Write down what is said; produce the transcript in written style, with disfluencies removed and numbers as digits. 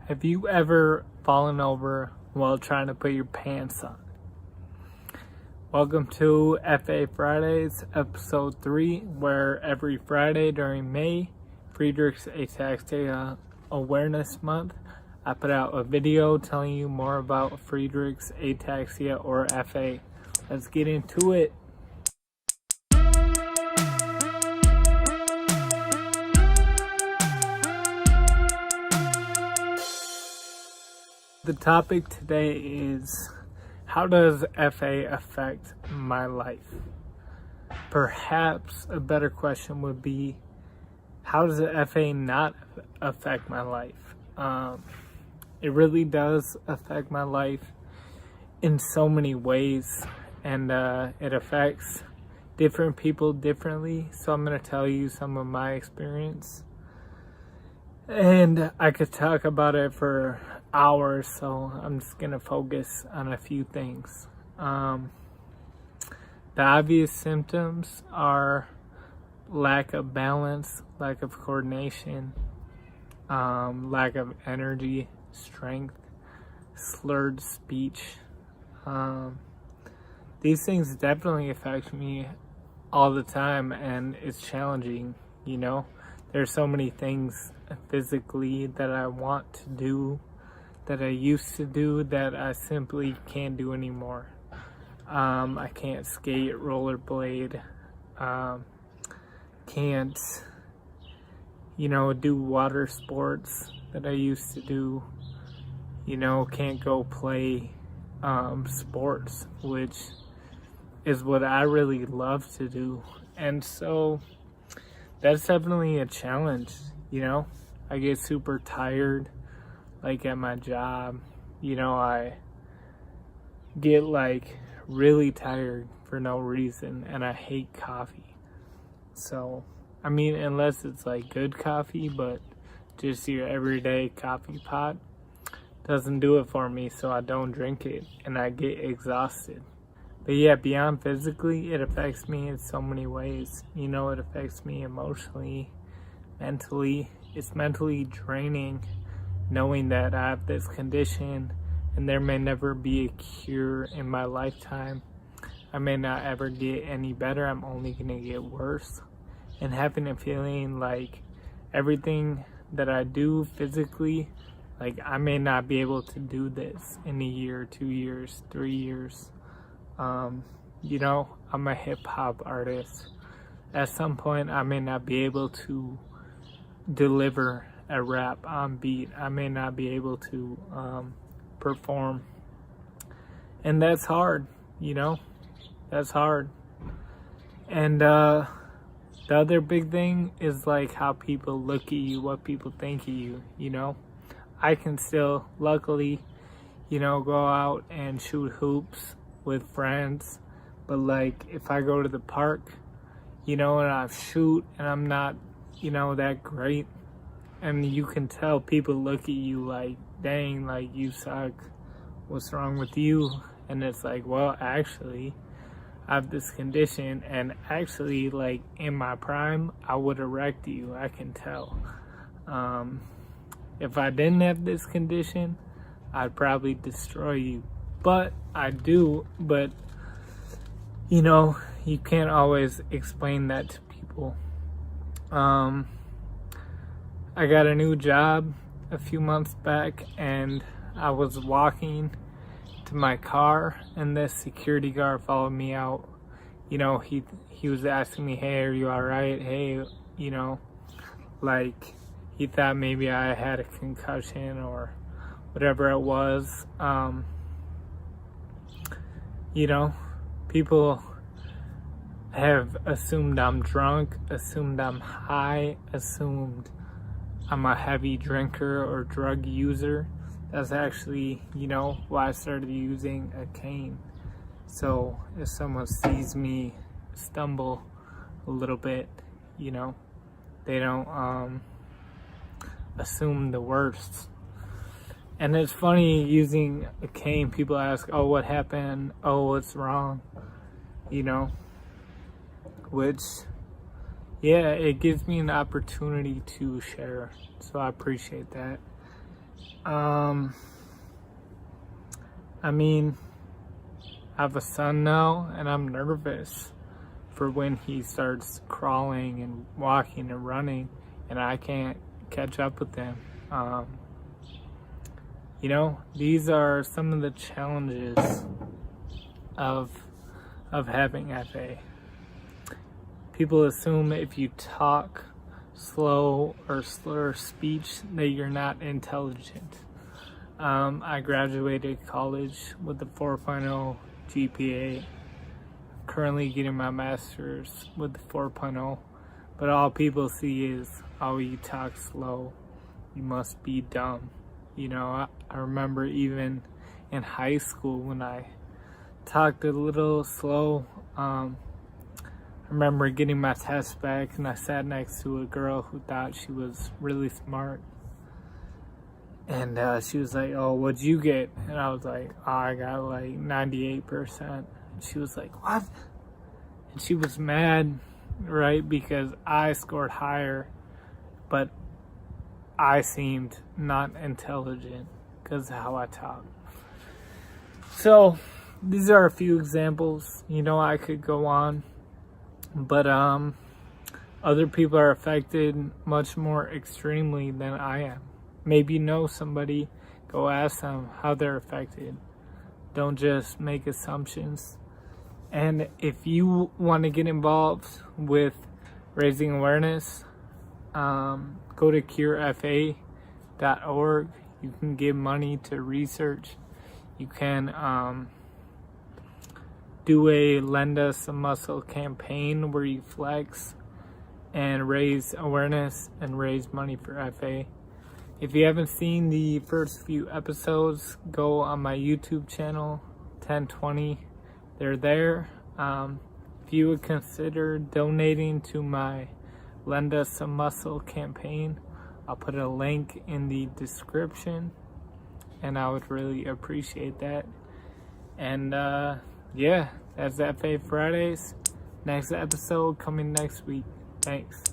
Have you ever fallen over while trying to put your pants on? Welcome to FAridays episode 3, where every Friday during May, Friedrich's Ataxia Awareness Month, I put out a video telling you more about Friedrich's Ataxia or FA. Let's get into it. The topic today is, how does FA affect my life? Perhaps a better question would be, how does the FA not affect my life? It really does affect my life in so many ways, and it affects different people differently. So I'm going to tell you some of my experience. And I could talk about it for hours, so I'm just going to focus on a few things. The obvious symptoms are lack of balance, lack of coordination, lack of energy, strength, slurred speech. These things definitely affect me all the time, and it's challenging, you know. There's so many things physically that I want to do, that I used to do, that I simply can't do anymore. I can't skate, rollerblade, can't, do water sports that I used to do, can't go play sports, which is what I really love to do. And so that's definitely a challenge, I get super tired, like at my job, I get really tired for no reason, and I hate coffee. So, unless it's good coffee, but just your everyday coffee pot doesn't do it for me, so I don't drink it, and I get exhausted. But yeah, beyond physically, it affects me in so many ways. It affects me emotionally, mentally. It's mentally draining knowing that I have this condition and there may never be a cure in my lifetime. I may not ever get any better. I'm only going to get worse. And having a feeling like everything that I do physically, I may not be able to do this in a year, 2 years, 3 years. I'm a hip-hop artist. At some point, I may not be able to deliver a rap on beat. I may not be able to perform. And that's hard, That's hard. And the other big thing is how people look at you, what people think of you, I can still, luckily, go out and shoot hoops with friends. But if I go to the park, and I shoot and I'm not, that great, and you can tell people look at you dang, you suck, what's wrong with you? And it's well, actually, I have this condition, and actually, in my prime, I would have wrecked you, I can tell. If I didn't have this condition, I'd probably destroy you. But I do, but, you can't always explain that to people. I got a new job a few months back, and I was walking to my car, and this security guard followed me out. He was asking me, hey, are you all right? Hey, he thought maybe I had a concussion or whatever it was. People have assumed I'm drunk, assumed I'm high, assumed I'm a heavy drinker or drug user. That's actually, why I started using a cane. So if someone sees me stumble a little bit, they don't assume the worst. And it's funny, using a cane, people ask, oh, what happened? Oh, what's wrong? Which, yeah, it gives me an opportunity to share. So I appreciate that. I mean, I have a son now, and I'm nervous for when he starts crawling and walking and running, and I can't catch up with him. You know, these are some of the challenges of having FA. People assume if you talk slow or slur speech that you're not intelligent. I graduated college with a 4.0 GPA. Currently getting my master's with the 4.0, but all people see is, oh, you talk slow, you must be dumb. You know, I remember even in high school when I talked a little slow. I remember getting my test back and I sat next to a girl who thought she was really smart. And she was like, oh, what'd you get? And I was like, oh, I got like 98%. And she was like, what? And she was mad, right? Because I scored higher, but I seemed not intelligent because of how I talk. So these are a few examples. You know, I could go on, but other people are affected much more extremely than I am. Maybe you know somebody, go ask them how they're affected. Don't just make assumptions. And if you want to get involved with raising awareness, go to curefa.org. You can give money to research. You can do a Lend Us a Muscle campaign where you flex and raise awareness and raise money for FA. If you haven't seen the first few episodes, go on my YouTube channel, TEN20. They're there. If you would consider donating to my Lend Us a Muscle campaign, I'll put a link in the description, and I would really appreciate that. And yeah, that's FA Fridays. Next episode coming next week. Thanks.